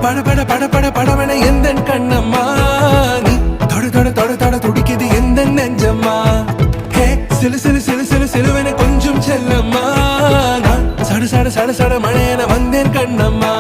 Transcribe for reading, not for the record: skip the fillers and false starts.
பட பட பட பட படவன எந்த கண்ணம்மா நீ தொட தொட தொட தொட துடிக்குது எந்த நெஞ்சம்மா ஹே சிலு சிலு சிலு சிலு சிலுவன கொஞ்சம் செல்லம்மா நான் சட சட சட சட மழையன வந்தேன் கண்ணம்மா